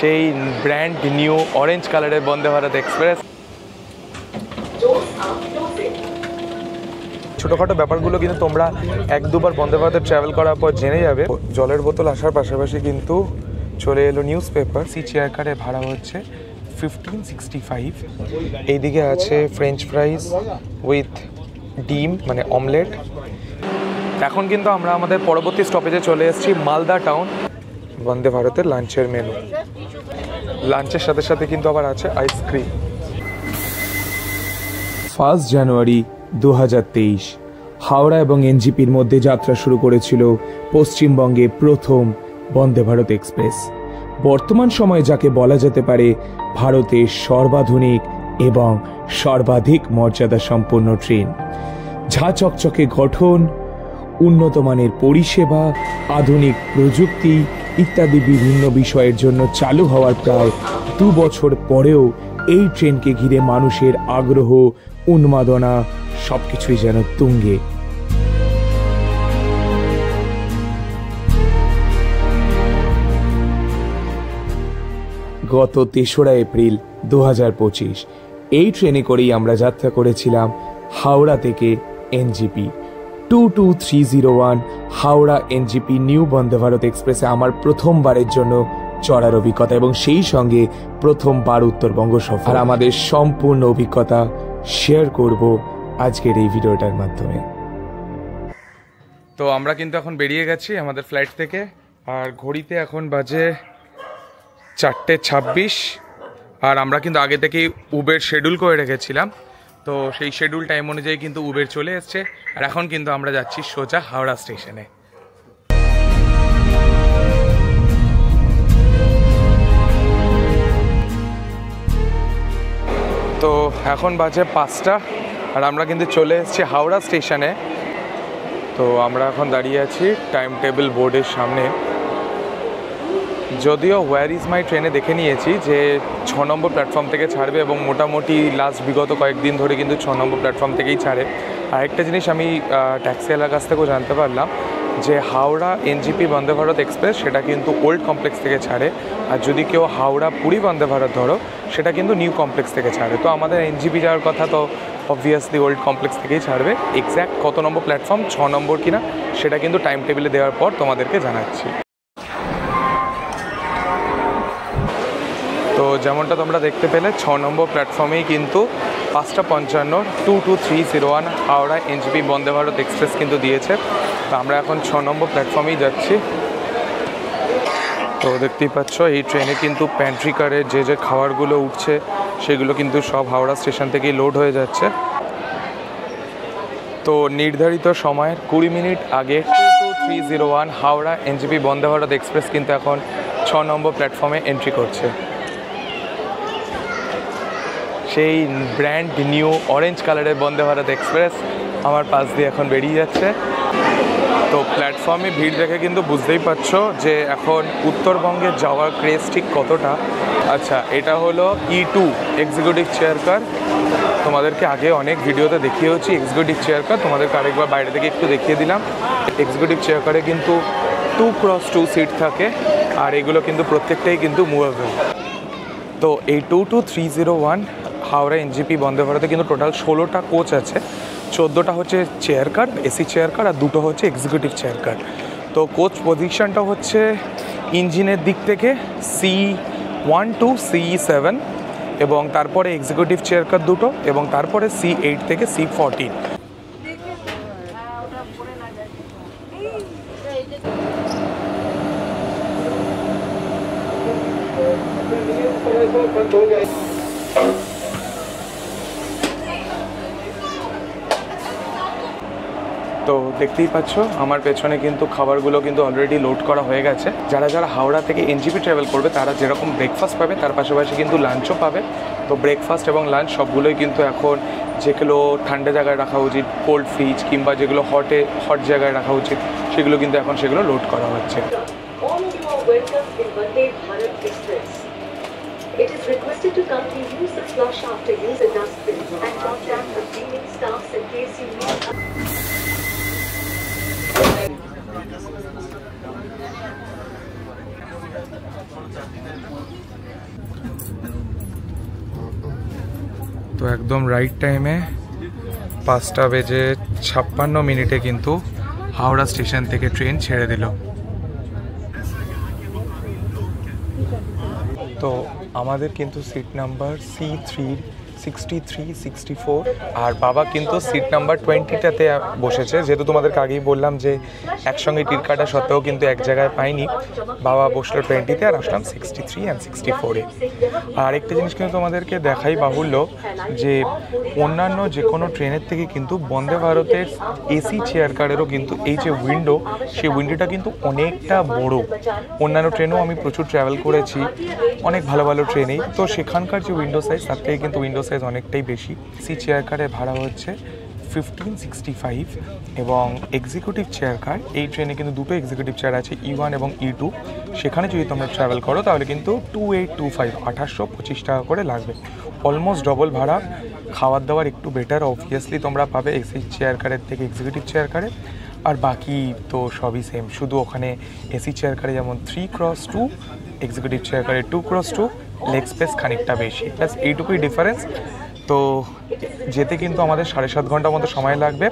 সেই brand new orange কালারের Vande Bharat express. ছোটোখাটো ব্যাপারগুলো কিন্তু তোমরা এক দুবার বন্দে ভারতে ট্রাভেল করার পর জেনে যাবে। জলের বোতল আসার পাশাপাশি কিন্তু চলে এলো নিউজ পেপার। সি চেয়ার কারের ভাড়া হচ্ছে 1565। এইদিকে আছে ফ্রেঞ্চ ফ্রাইজ উইথ ডিম মানে অমলেট। এখন কিন্তু আমরা আমাদের পরবর্তী স্টপেজে চলে এসেছি মালদা টাউন। বন্দে ভারতের লাঞ্চের মেনু, লাঞ্চের সাথে সাথে কিন্তু আবার আছে আইসক্রিম। 1 জানুয়ারি 2023 হাওড়া এবং এনজিপির মধ্যে যাত্রা শুরু করেছিল পশ্চিমবঙ্গে প্রথম বন্দে ভারত এক্সপ্রেস। বর্তমান সময়ে যাকে বলা যেতে পারে ভারতের সর্বাধুনিক এবং সর্বাধিক মর্যাদা সম্পন্ন ট্রেন। ঝা চকচকে গঠন, উন্নত মানের পরিষেবা, আধুনিক প্রযুক্তি ইত্যাদি বিভিন্ন বিষয়ের জন্য চালু হওয়ার প্রায় 2 বছর পরেও এই ট্রেনকে ঘিরে মানুষের আগ্রহ, উন্মাদনা সবকিছুই যেন তুঙ্গে। গত 3রা এপ্রিল 2025 এই ট্রেনে করেই আমরা যাত্রা করেছিলাম হাওড়া থেকে NJP. 22301 Howrah NJP new Vande Bharat এক্সপ্রেসে আমার প্রথমবারের জন্য চড়ার অভিজ্ঞতা এবং সেই সঙ্গে প্রথমবার উত্তরবঙ্গ সফর। আমাদের সম্পূর্ণ অভিজ্ঞতা শেয়ার করব আজকের এই ভিডিওটার মাধ্যমে। তো আমরা কিন্তু এখন বেরিয়ে গেছি আমাদের ফ্লাইট থেকে, আর ঘড়িতে এখন বাজে 4:26। আর আমরা কিন্তু আগে থেকেই উবের শিডিউল করে রেখেছিলাম, তো সেই শিডিউল টাইম অনুযায়ী কিন্তু উবের চলে এসছে। আর এখন কিন্তু আমরা যাচ্ছি সোজা হাওড়া স্টেশনে। তো এখন বাজে 5টা আর আমরা কিন্তু চলে এসেছি হাওড়া স্টেশনে। তো আমরা এখন দাঁড়িয়ে আছি টাইম টেবিল বোর্ডের সামনে। যদিও হোয়ার ইজ মাই ট্রেনে দেখে নিয়েছি যে 6 নম্বর প্ল্যাটফর্ম থেকে ছাড়বে এবং মোটামুটি লাস্ট বিগত কয়েকদিন ধরে কিন্তু 6 নম্বর প্ল্যাটফর্ম থেকেই ছাড়ে। আরেকটা জিনিস আমি ট্যাক্সিওয়ালার কাছ থেকেও জানতে পারলাম যে হাওড়া এনজিপি বন্দে ভারত এক্সপ্রেস সেটা কিন্তু ওল্ড কমপ্লেক্স থেকে ছাড়ে, আর যদি কেউ হাওড়া পুরী বন্দে ভারত ধরো সেটা কিন্তু নিউ কমপ্লেক্স থেকে ছাড়ে। তো আমাদের এনজিপি যাওয়ার কথা তো অবভিয়াসলি ওল্ড কমপ্লেক্স থেকেই ছাড়বে। এক্স্যাক্ট কত নম্বর প্ল্যাটফর্ম 6 নম্বর কিনা সেটা কিন্তু টাইম টেবিলে দেওয়ার পর তোমাদেরকে জানাচ্ছি। তো যেমনটা তোমরা দেখতে পেলে 6 নম্বর প্ল্যাটফর্মেই কিন্তু 5:55 22301 হাওড়া এনজিপি বন্দে ভারত এক্সপ্রেস কিন্তু দিয়েছে। তো আমরা এখন 6 নম্বর প্ল্যাটফর্মেই যাচ্ছি। তো দেখতেই পাচ্ছ এই ট্রেনে কিন্তু প্যান্ট্রি কারের যে খাবারগুলো উঠছে সেগুলো কিন্তু সব হাওড়া স্টেশন থেকেই লোড হয়ে যাচ্ছে। তো নির্ধারিত সময়ের 20 মিনিট আগে 22301 হাওড়া এনজিপি বন্দে ভারত এক্সপ্রেস কিন্তু এখন 6 নম্বর প্ল্যাটফর্মে এন্ট্রি করছে। সেই ব্র্যান্ড নিউ অরেঞ্জ কালারের বন্দে ভারত এক্সপ্রেস আমার পাশ দিয়ে এখন বেরিয়ে যাচ্ছে। তো প্ল্যাটফর্মে ভিড় দেখে কিন্তু বুঝতেই পারছো যে এখন উত্তরবঙ্গে যাওয়ার ক্রেজ ঠিক কতটা। আচ্ছা, এটা হলো E2 এক্সিকিউটিভ চেয়ার কার। তোমাদেরকে আগে অনেক ভিডিওতে দেখিয়েছি এক্সিকিউটিভ চেয়ার কার, তোমাদেরকে আরেকবার বাইরে থেকে একটু দেখিয়ে দিলাম। এক্সিকিউটিভ চেয়ার কারে কিন্তু 2x2 সিট থাকে আর এগুলো কিন্তু প্রত্যেকটাই কিন্তু মুভেবল। তো এই 22301 হাওড়া এনজিপি বন্দে ভারতে কিন্তু টোটাল 16টা কোচ আছে। 14টা হচ্ছে chair car, AC chair car, আর 2টো হচ্ছে এক্সিকিউটিভ চেয়ার কার। তো কোচ পজিশনটা হচ্ছে ইঞ্জিনের দিক থেকে C1 to C7 এবং তারপরে এক্সিকিউটিভ চেয়ার কার 2টো এবং তারপরে C8 থেকে C14। তো দেখতেই পাচ্ছ আমার পেছনে কিন্তু খাবারগুলো কিন্তু অলরেডি লোড করা হয়ে গেছে। যারা যারা হাওড়া থেকে এনজিপি ট্রাভেল করবে তারা যেরকম ব্রেকফাস্ট পাবে তার পাশাপাশি কিন্তু লাঞ্চও পাবে। তো ব্রেকফাস্ট এবং লাঞ্চ সবগুলোই কিন্তু এখন যেগুলো ঠান্ডা জায়গায় রাখা উচিত, কোল্ড ফ্রিজ কিংবা যেগুলো হট জায়গায় রাখা উচিত সেগুলো কিন্তু এখন সেগুলো লোড করা হচ্ছে। It is requested to kindly use the flush after use a dustbin and contact the cleaning staffs in case you need. তো একদম রাইট টাইমে 5:56 কিন্তু হাওড়া স্টেশন থেকে ট্রেন ছেড়ে দিল। তো আমাদের কিন্তু সিট নাম্বার C363-64 আর বাবা কিন্তু সিট নাম্বার 20টাতে বসেছে। যেহেতু তোমাদেরকে আগেই বললাম যে একসঙ্গে টিকিট কাটা সত্ত্বেও কিন্তু এক জায়গায় পাইনি, বাবা বসলো 20তে আর আসলাম 63 আর 64-এ। আর একটা জিনিস কিন্তু তোমাদেরকে দেখাই বাহুল্য যে অন্যান্য যে কোনো ট্রেনের থেকে কিন্তু বন্দে ভারতের এসি চেয়ার কারেরও কিন্তু এই যে উইন্ডো, সেই উইন্ডোটা কিন্তু অনেকটা বড়। অন্যান্য ট্রেনেও আমি প্রচুর ট্রাভেল করেছি, অনেক ভালো ভালো ট্রেনেই, তো সেখানকার যে উইন্ডো সাইজ তার থেকে কিন্তু উইন্ডো সাইজ অনেকটাই বেশি। এসি চেয়ার কারের ভাড়া হচ্ছে 1565 এবং এক্সিকিউটিভ চেয়ার কার, এই ট্রেনে কিন্তু দুটো এক্সিকিউটিভ চেয়ার আছে, E1 এবং E2। সেখানে যদি তোমরা ট্রাভেল করো তাহলে কিন্তু 2825 2825 টাকা করে লাগবে, অলমোস্ট ডবল ভাড়া। খাবার দাবার একটু বেটার অবভিয়াসলি তোমরা পাবে এসি চেয়ার কারের থেকে এক্সিকিউটিভ চেয়ার কারে, আর বাকি তো সবই সেম। শুধু ওখানে এসি চেয়ার কারে যেমন 3x2, এক্সিকিউটিভ চেয়ার কারে 2x2, লেগ স্পেস খানিকটা বেশি, প্লাস এইটুকুই ডিফারেন্স। তো যেতে কিন্তু আমাদের 7.5 ঘন্টার মতো সময় লাগবে।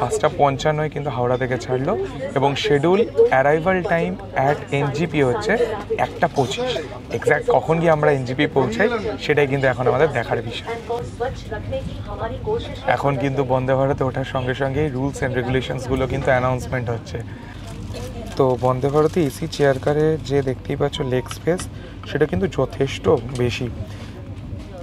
5:55 কিন্তু হাওড়া থেকে ছাড়লো এবং schedule arrival time at NJP হচ্ছে 1:25। এক্স্যাক্ট কখন গিয়ে আমরা এনজিপি পৌঁছাই সেটাই কিন্তু এখন আমাদের দেখার বিষয়। এখন কিন্তু বন্দে ভারতে ওঠার সঙ্গে সঙ্গেই রুলস অ্যান্ড রেগুলেশনসগুলো কিন্তু অ্যানাউন্সমেন্ট হচ্ছে। তো বন্দে ভারতে এসি চেয়ার কারে যে দেখতেই পাচ্ছ লেগ স্পেস, সেটা কিন্তু যথেষ্ট বেশি।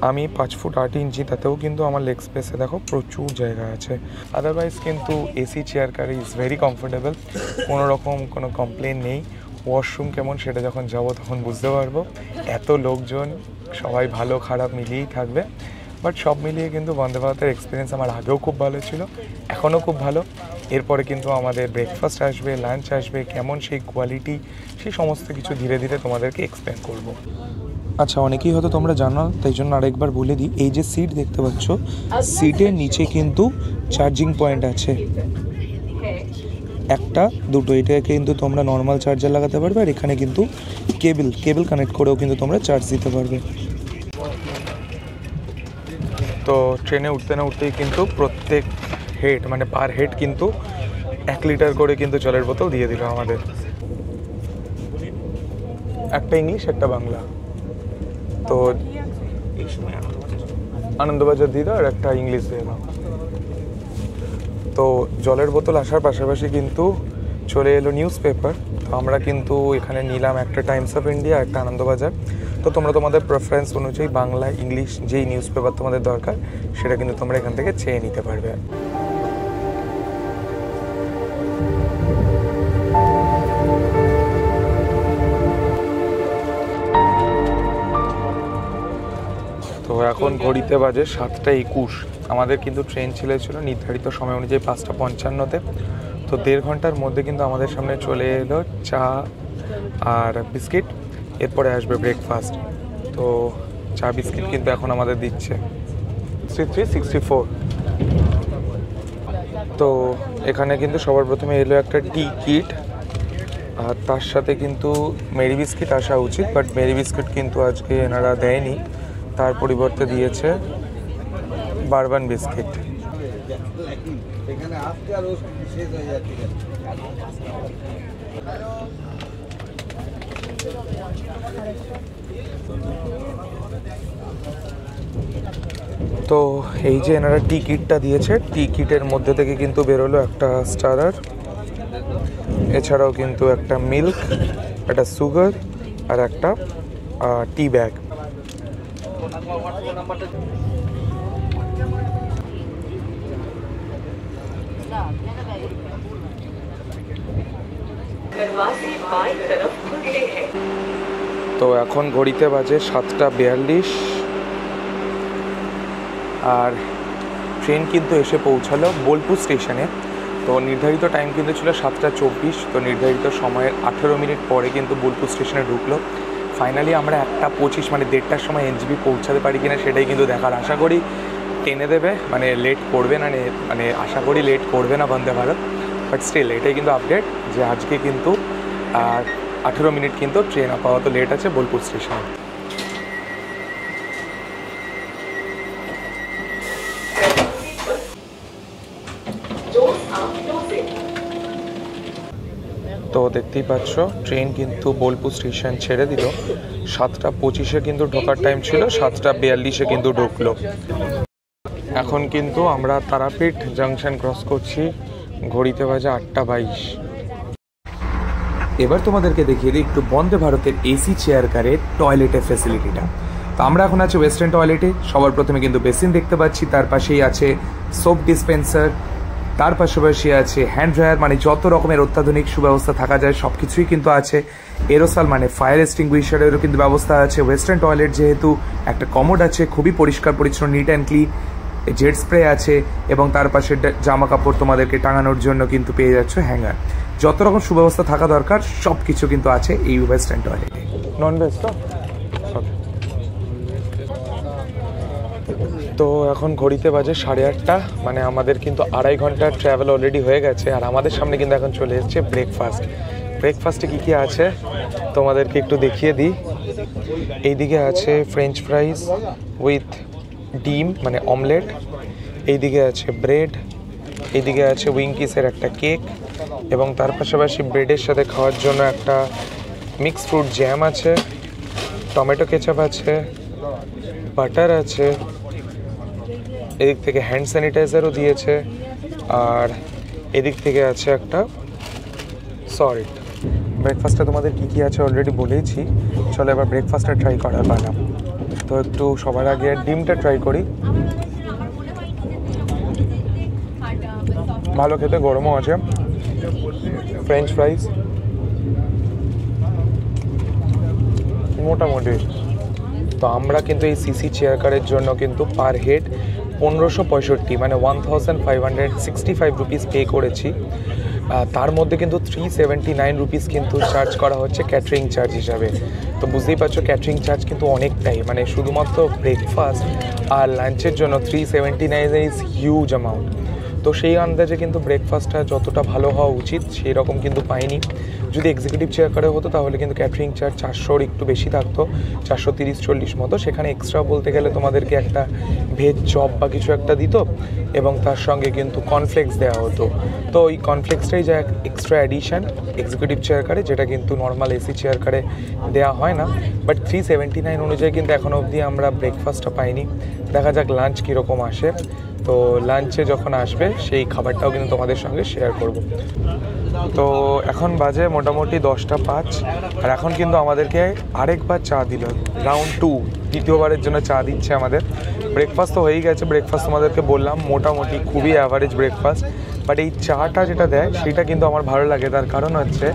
আমি 5 ফুট 8 ইঞ্চি, তাতেও কিন্তু আমার লেগ স্পেসে দেখো প্রচুর জায়গা আছে। আদারওয়াইজ কিন্তু এসি চেয়ার কারে ইজ ভেরি কমফোর্টেবল, কোনো রকম কোনো কমপ্লেন নেই। ওয়াশরুম কেমন সেটা যখন যাবো তখন বুঝতে পারবো। এত লোকজন, সবাই ভালো খারাপ মিলিয়েই থাকবে, বাট সব মিলিয়ে কিন্তু বন্দে ভারতের এক্সপিরিয়েন্স আমার আগেও খুব ভালো ছিল, এখনও খুব ভালো। এরপরে কিন্তু আমাদের ব্রেকফাস্ট আসবে, লাঞ্চ আসবে, কেমন সেই কোয়ালিটি, সেই সমস্ত কিছু ধীরে ধীরে তোমাদেরকে এক্সপ্লেন করব। আচ্ছা, অনেকেই হয়তো তোমরা জানো, তাই জন্য আরেকবার বলে দিই, এই যে সিট দেখতে পাচ্ছ, সিটের নিচে কিন্তু চার্জিং পয়েন্ট আছে, একটা দুটো। এটা কিন্তু তোমরা নর্মাল চার্জার লাগাতে পারবে, আর এখানে কিন্তু কেবল কানেক্ট করেও কিন্তু তোমরা চার্জ দিতে পারবে। তো ট্রেনে উঠতে না উঠতেই কিন্তু প্রত্যেক হেড মানে পার হেড কিন্তু 1 লিটার করে কিন্তু জলের বোতল দিয়ে দিল আমাদের, একটা ইংলিশ একটা বাংলা। তো আনন্দবাজার দিয়ে দাও আর একটা ইংলিশ দিয়ে দাও। তো জলের বোতল আসার পাশাপাশি কিন্তু চলে এলো নিউজ পেপার। তো আমরা কিন্তু এখানে নিলাম একটা টাইমস অফ ইন্ডিয়া, একটা আনন্দবাজার। তো তোমরা তোমাদের প্রেফারেন্স অনুযায়ী বাংলা ইংলিশ যেই নিউজ পেপার তোমাদের দরকার সেটা কিন্তু তোমরা এখান থেকে চেয়ে নিতে পারবে। তো এখন ঘড়িতে বাজে 7:21। আমাদের কিন্তু ট্রেন ছিল নির্ধারিত সময় অনুযায়ী 5:55-তে। তো 1.5 ঘন্টার মধ্যে কিন্তু আমাদের সামনে চলে এলো চা আর বিস্কিট, এরপরে আসবে ব্রেকফাস্ট। তো চা বিস্কিট কিন্তু এখন আমাদের দিচ্ছে 63-64। তো এখানে কিন্তু সবার প্রথমে এলো একটা টি কিট, আর তার সাথে কিন্তু মেরি বিস্কিট আসা উচিত, বাট মেরি বিস্কিট কিন্তু আজকে এনারা দেয়নি, তার পরিবর্তে দিয়েছে বারবান বিস্কিট। তো এই যে এনারা টি কিটটা দিয়েছে, টি কিটের মধ্যে থেকে কিন্তু বেরোলো একটা স্টারার, এছাড়াও কিন্তু একটা মিল্ক, একটা সুগার আর একটা টি ব্যাগ। তো এখন ঘড়িতে বাজে 7:42 আর ট্রেন কিন্তু এসে পৌঁছালো বোলপুর স্টেশনে। তো নির্ধারিত টাইম কিন্তু ছিল 7:24। তো নির্ধারিত সময়ের 18 মিনিট পরে কিন্তু বোলপুর স্টেশনে ঢুকলো। ফাইনালি আমরা 1:25 মানে 1:30টার সময় এনজিপি পৌঁছাতে পারি কিনা সেটাই কিন্তু দেখার। আশা করি টেনে দেবে, মানে লেট করবে না, মানে আশা করি লেট করবে না বন্দে ভারত, বাট স্টিল এটাই কিন্তু আপডেট যে আজকে কিন্তু 18 মিনিট কিন্তু ট্রেন আপাতত লেট আছে বোলপুর স্টেশনে। তো দেখতেই পাচ্ছ ট্রেন কিন্তু বোলপুর স্টেশন ছেড়ে দিল। 7:25-এ কিন্তু ঢোকার টাইম ছিল, 7:42-এ কিন্তু ঢুকলো। এখন কিন্তু আমরা তারাপীঠ জাংশন ক্রস করছি, ঘড়িতে বাজে 8:22। এবার তোমাদেরকে দেখিয়ে দিই একটু বন্দে ভারতের এসি চেয়ার কারের টয়লেটের ফ্যাসিলিটিটা। তো আমরা এখন আছি ওয়েস্টার্ন টয়লেটে। সবার প্রথমে কিন্তু বেসিন দেখতে পাচ্ছি, তার পাশেই আছে সোপ ডিসপেন্সার, তার পাশাপাশি আছে হ্যান্ড ড্রায়ার, মানে যত রকমের অত্যাধুনিক সুব্যবস্থা থাকা যায় সব কিছুই কিন্তু আছে। এরোসাল মানে ফায়ার এক্সটিংগুইশারেরও কিন্তু ব্যবস্থা আছে। ওয়েস্টার্ন টয়লেট যেহেতু একটা কমোড আছে, খুবই পরিষ্কার পরিচ্ছন্ন, neat and clean. Jet spray আছে এবং তার পাশে জামা কাপড় তোমাদেরকে টাঙানোর জন্য কিন্তু পেয়ে যাচ্ছ হ্যাঙ্গার। যত রকম সুব্যবস্থা থাকা দরকার সব কিছু কিন্তু আছে এই ওয়েস্টার্ন টয়লেটে। নন ভেজ তো এখন ঘড়িতে বাজে 8:30, মানে আমাদের কিন্তু 2.5 ঘন্টার ট্রাভেল অলরেডি হয়ে গেছে। আর আমাদের সামনে কিন্তু এখন চলে এসেছে ব্রেকফাস্ট। ব্রেকফাস্টে কী কী আছে তোমাদেরকে একটু দেখিয়ে দিই। এইদিকে আছে ফ্রেঞ্চ ফ্রাইজ উইথ ডিম মানে অমলেট, এইদিকে আছে ব্রেড, এইদিকে আছে উইঙ্কিসের একটা কেক, এবং তার পাশাপাশি ব্রেডের সাথে খাওয়ার জন্য একটা মিক্স ফ্রুট জ্যাম আছে, টমেটো কেচাপ আছে, বাটার আছে, এদিক থেকে হ্যান্ড স্যানিটাইজারও দিয়েছে, আর এদিক থেকে আছে একটা সল্ট। ব্রেকফাস্টে তোমাদের কী কী আছে অলরেডি বলেইছি। চলো এবার ব্রেকফাস্টটা ট্রাই করার পালা। তো একটু সবার আগে ডিমটা ট্রাই করি। ভালো খেতে, গরমও আছে। ফ্রেঞ্চ ফ্রাইজ মোটামুটি। তো আমরা কিন্তু এই সিসি চেয়ার কারের জন্য কিন্তু পার হেড 1565 মানে 1565 রুপিস পে করেছি। তার মধ্যে কিন্তু 379 রুপিস কিন্তু চার্জ করা হচ্ছে ক্যাটারিং চার্জ হিসাবে। তো বুঝতেই পারছো ক্যাটারিং চার্জ কিন্তু অনেকটাই, মানে শুধুমাত্র ব্রেকফাস্ট আর লাঞ্চের জন্য 379 ইজ হিউজ অ্যামাউন্ট। তো সেই আন্দাজে কিন্তু ব্রেকফাস্টটা যতটা ভালো হওয়া উচিত সেই রকম কিন্তু পাইনি। যদি এক্সিকিউটিভ চেয়ার কারে হতো তাহলে কিন্তু ক্যাটারিং চার্জ 400-র একটু বেশি থাকতো, 430-40 মতো। সেখানে এক্সট্রা বলতে গেলে তোমাদেরকে একটা ভেজ চপ বা কিছু একটা দিত, এবং তার সঙ্গে কিন্তু কর্নফ্লেক্স দেওয়া হতো। তো ওই কর্নফ্লেক্সটাই যা এক্সট্রা অ্যাডিশন এক্সিকিউটিভ চেয়ার কারে, যেটা কিন্তু নর্মাল এসি চেয়ার কারে দেওয়া হয় না। বাট 379 অনুযায়ী কিন্তু এখনও অবধি আমরা ব্রেকফাস্টটা পাইনি। দেখা যাক লাঞ্চ কীরকম আসে। তো লাঞ্চে যখন আসবে সেই খাবারটাও কিন্তু তোমাদের সঙ্গে শেয়ার করব। তো এখন বাজে মোটামুটি 10:05, আর এখন কিন্তু আমাদেরকে আরেকবার চা দিল, রাউন্ড 2, দ্বিতীয়বারের জন্য চা দিচ্ছে আমাদের। ব্রেকফাস্ট তো হয়েই গেছে, ব্রেকফাস্ট তোমাদেরকে বললাম মোটামুটি খুবই অ্যাভারেজ ব্রেকফাস্ট। বাট এই চাটা যেটা দেয় সেটা কিন্তু আমার ভালো লাগে, তার কারণ হচ্ছে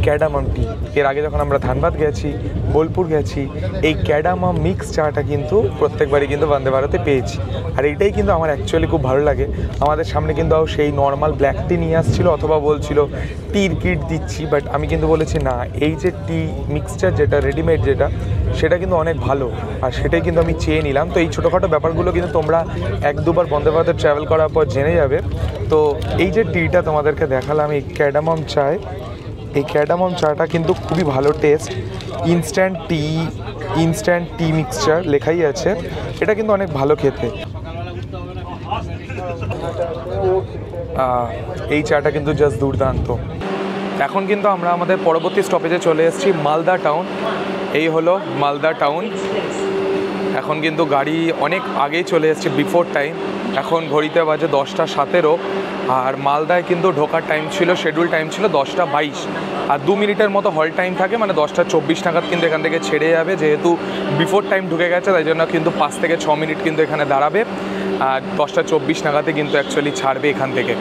ক্যাডামাম টি। এর আগে যখন আমরা ধানবাদ গেছি, বোলপুর গেছি, এই ক্যাডামাম মিক্স চাটা কিন্তু প্রত্যেকবারই কিন্তু বন্দে ভারতে পেয়েছি। আর এইটাই কিন্তু আমার অ্যাকচুয়ালি খুব ভালো লাগে। আমাদের সামনে কিন্তু সেই নর্মাল ব্ল্যাক টি নিয়ে আসছিলো, অথবা বলছিল টির কিট দিচ্ছি, বাট আমি কিন্তু বলেছি না, এই যে টি মিক্সচার যেটা রেডিমেড যেটা, সেটা কিন্তু অনেক ভালো, আর সেটাই কিন্তু আমি চেয়ে নিলাম। তো এই ছোটোখাটো ব্যাপারগুলো কিন্তু তোমরা 1-2বার বন্দে ভারতে ট্রাভেল করার পর জেনে যাবে। তো এই যে টিটা তোমাদেরকে দেখালাম, এই ক্যাডামাম চায়, এই ক্যাডামাম চাটা কিন্তু খুবই ভালো টেস্ট। ইনস্ট্যান্ট টি মিক্সচার লেখাই আছে, এটা কিন্তু অনেক ভালো খেতে। এই চাটা কিন্তু জাস্ট দুর্দান্ত। এখন কিন্তু আমরা আমাদের পরবর্তী স্টপেজে চলে এসেছি মালদা টাউন। এই হলো মালদা টাউন। এখন কিন্তু গাড়ি অনেক আগেই চলে এসেছে, বিফোর টাইম। এখন ঘড়িতে বাজে 10:17, আর মালদায় কিন্তু ঢোকার টাইম ছিল, শিডিউল টাইম ছিল 10:22, আর 2 মিনিটের মতো হল টাইম থাকে, মানে 10:24 নাগাদ কিন্তু এখান থেকে ছেড়ে যাবে। যেহেতু বিফোর টাইম ঢুকে গেছে তাই জন্য কিন্তু 5 থেকে 6 মিনিট কিন্তু এখানে দাঁড়াবে, আর 10:24 নাগাদে কিন্তু অ্যাকচুয়ালি ছাড়বে এখান থেকে।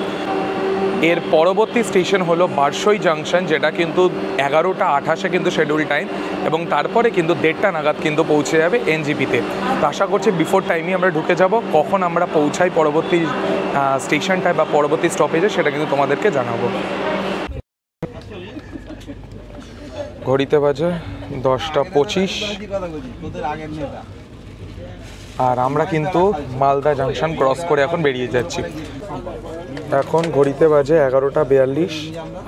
এর পরবর্তী স্টেশন হলো বারসই জাংশন, যেটা কিন্তু 11:28 কিন্তু শিডিউল টাইম, এবং তারপরে কিন্তু 1:30 নাগাদ কিন্তু পৌঁছে যাবে এনজিপিতে। তো আশা করছি বিফোর টাইমই আমরা ঢুকে যাব। কখন আমরা পৌঁছাই পরবর্তী স্টেশনটায় বা পরবর্তী স্টপেজে সেটা কিন্তু তোমাদেরকে জানাবো। ঘড়িতে বাজে 10:25, আর আমরা কিন্তু মালদা জাংশন ক্রস করে এখন বেরিয়ে যাচ্ছি। এখন ঘড়িতে বাজে 11:42,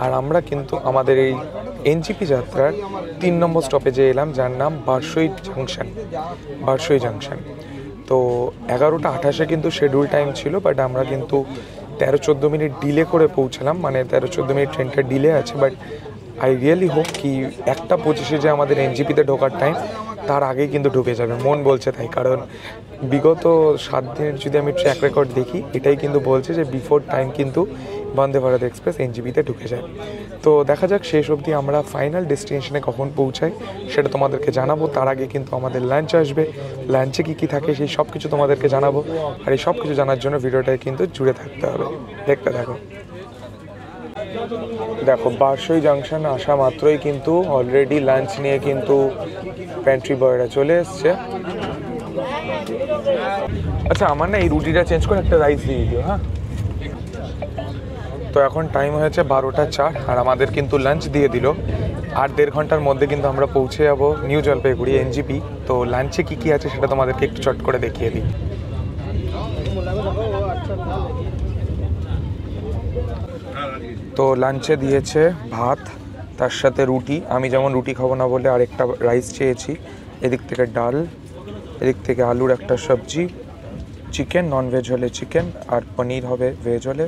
আর আমরা কিন্তু আমাদের এই এনজিপি যাত্রার 3 নম্বর স্টপেজে এলাম, যার নাম বারসই জাংশন। তো 11:28 কিন্তু শিডিউল টাইম ছিল, বাট আমরা কিন্তু 13-14 মিনিট ডিলে করে পৌঁছালাম, মানে 13-14 মিনিট ট্রেনটা ডিলে আছে। বাট আই রিয়েলি হোপ কি 1:25 যে আমাদের এনজিপিতে ঢোকার টাইম, তার আগেই কিন্তু ঢুকে যাবে, মন বলছে তাই। কারণ বিগত 7 দিনের যদি আমি ট্র্যাক রেকর্ড দেখি, এটাই কিন্তু বলছে যে বিফোর টাইম কিন্তু বন্দে ভারত এক্সপ্রেস এনজিপিতে ঢুকে যায়। তো দেখা যাক শেষ অবধি আমরা ফাইনাল ডেস্টিনেশনে কখন পৌঁছাই সেটা তোমাদেরকে জানাবো। তার আগে কিন্তু আমাদের লাঞ্চ আসবে, লাঞ্চে কী কী থাকে সেই সব কিছু তোমাদেরকে জানাবো। আর এই সব কিছু জানার জন্য ভিডিওটায় কিন্তু জুড়ে থাকতে হবে, দেখতে থাকো। দেখো বারসই জাংশন আসা মাত্রই কিন্তু অলরেডি লাঞ্চ নিয়ে কিন্তু প্যান্ট্রি বয়রা চলে এসছে। আচ্ছা আমার না এই রুটিটা চেঞ্জ করে একটা রাইস দিয়ে দিও। হ্যাঁ, তো এখন টাইম হয়েছে 12টা 4 আর আমাদের কিন্তু লাঞ্চ দিয়ে দিল। আর 1.5 ঘন্টার মধ্যে কিন্তু আমরা পৌঁছে যাবো নিউ জলপাইগুড়ি এনজিপি। তো লাঞ্চে কী কী আছে সেটা তোমাদেরকে একটু চট করে দেখিয়ে দিই। তো লাঞ্চে দিয়েছে ভাত, তার সাথে রুটি। আমি যেমন রুটি খাবো না বলে আরেকটা রাইস চেয়েছি। এদিক থেকে ডাল, এদিক থেকে আলুর একটা সবজি, চিকেন ননভেজ হলে চিকেন, আর পনির হবে ভেজ হলে,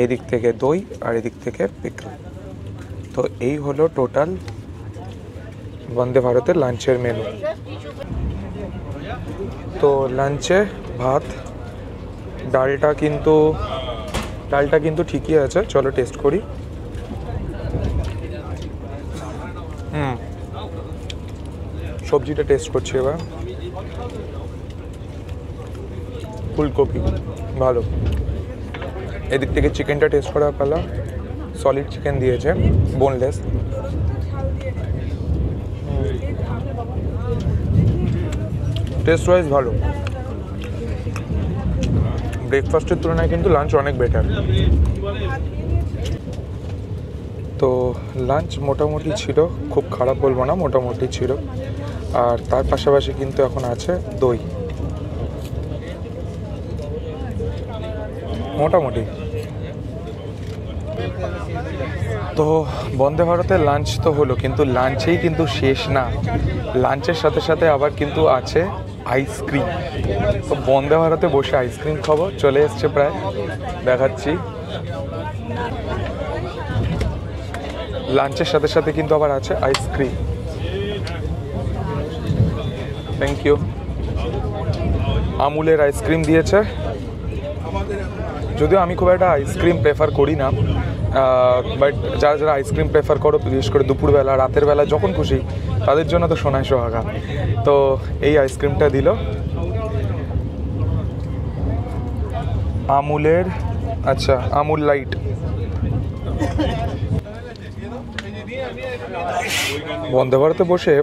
এদিক থেকে দই, আর এদিক থেকে পিকল। তো এই হলো টোটাল বন্দে ভারতের লাঞ্চের মেনু। তো লাঞ্চে ভাত, ডালটা কিন্তু ঠিকই আছে, চলো টেস্ট করি। সবজিটা টেস্ট করছি এবার। ফুলকপি ভালো। এদিক থেকে চিকেনটা টেস্ট করা পেলাম, সলিড চিকেন দিয়েছে, বোনলেস। টেস্ট ওয়াইজ ভালো। ব্রেকফাস্টের তুলনায় কিন্তু লাঞ্চ অনেক বেটার। তো লাঞ্চ মোটামুটি ছিল, খুব খারাপ বলবো না, মোটামুটি ছিল। আর তার পাশাপাশি কিন্তু এখন আছে দই, মোটামুটি। তো বন্দে ভারতের লাঞ্চ তো হলো, কিন্তু লাঞ্চেই কিন্তু শেষ না। লাঞ্চের সাথে সাথে আবার কিন্তু আছে আইসক্রিম। তো বন্দে ভারতে বসে আইসক্রিম খাবো, চলে এসছে প্রায়, দেখাচ্ছি। লাঞ্চের সাথে সাথে কিন্তু আবার আছে আইসক্রিম। Thank you. আমুলের আইসক্রিম দিয়েছে। যদিও আমি খুব একটা আইসক্রিম প্রেফার করি না, বাট যারা যারা আইসক্রিম প্রেফার করো, বিশেষ করে দুপুরবেলা রাতের বেলা যখন খুশি, তাদের জন্য তো সোনায় সোহাগা। তো এই আইসক্রিমটা দিল আমুলের, আচ্ছা আমুল লাইট। বন্দে ভারতে বসে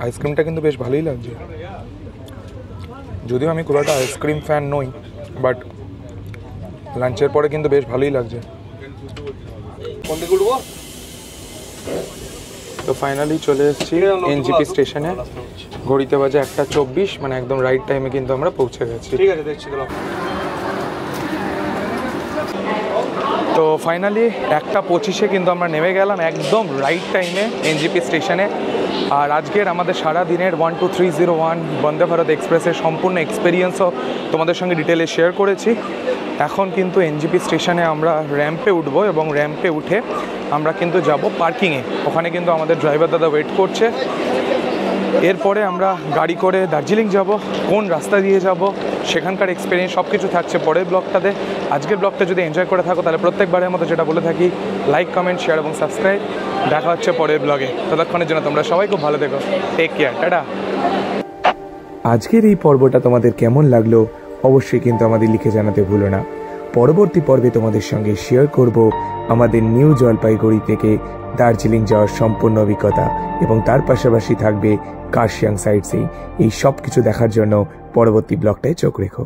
আইসক্রিমটা কিন্তু বেশ ভালোই লাগছে। যদিও আমি খুব একটা আইসক্রিম ফ্যান নই, বাট লাঞ্চের পরে কিন্তু বেশ ভালোই লাগছে। তো ফাইনালি চলে এসেছি এনজিপি স্টেশনে। ঘড়িতে বাজে 1:24, মানে একদম রাইট টাইমে কিন্তু আমরা পৌঁছে গেছি। ঠিক আছে, দেখছি। তো ফাইনালি 1:25 কিন্তু আমরা নেমে গেলাম একদম রাইট টাইমে এনজিপি স্টেশনে। আর আজকের আমাদের সারা দিনের 12301 বন্দে ভারত এক্সপ্রেসের সম্পূর্ণ এক্সপিরিয়েন্সও তোমাদের সঙ্গে ডিটেলে শেয়ার করেছি। এখন কিন্তু এনজিপি স্টেশনে আমরা র্যাম্পে উঠবো, এবং র্যাম্পে উঠে আমরা কিন্তু যাব পার্কিংয়ে। ওখানে কিন্তু আমাদের ড্রাইভার দাদা ওয়েট করছে। এরপরে আমরা গাড়ি করে দার্জিলিং যাব। কোন রাস্তা দিয়ে যাব, সেখানকার এক্সপিরিয়েন্স সব কিছু থাকছে পরের ব্লগটাতে। আজকের ব্লগটা যদি এনজয় করে থাকো, তাহলে প্রত্যেকবারের মতো যেটা বলে থাকি, লাইক, কমেন্ট, শেয়ার এবং সাবস্ক্রাইব। দেখা হচ্ছে পরের ব্লগে। ততক্ষণের জন্য তোমরা সবাই খুব ভালো থেকো। Take care, tata. আজকের এই পর্বটা তোমাদের কেমন লাগলো অবশ্যই কিন্তু আমাদের লিখে জানাতে ভুলো না। পরবর্তী পর্বে তোমাদের সঙ্গে শেয়ার করব আমাদের নিউ জলপাইগুড়ি থেকে দার্জিলিং যাওয়ার সম্পূর্ণ অভিজ্ঞতা, এবং তার পাশাপাশি থাকবে কার্শিয়াং সাইট সিইং। এই সব কিছু দেখার জন্য পরবর্তী ব্লগটায় চোখ রেখো।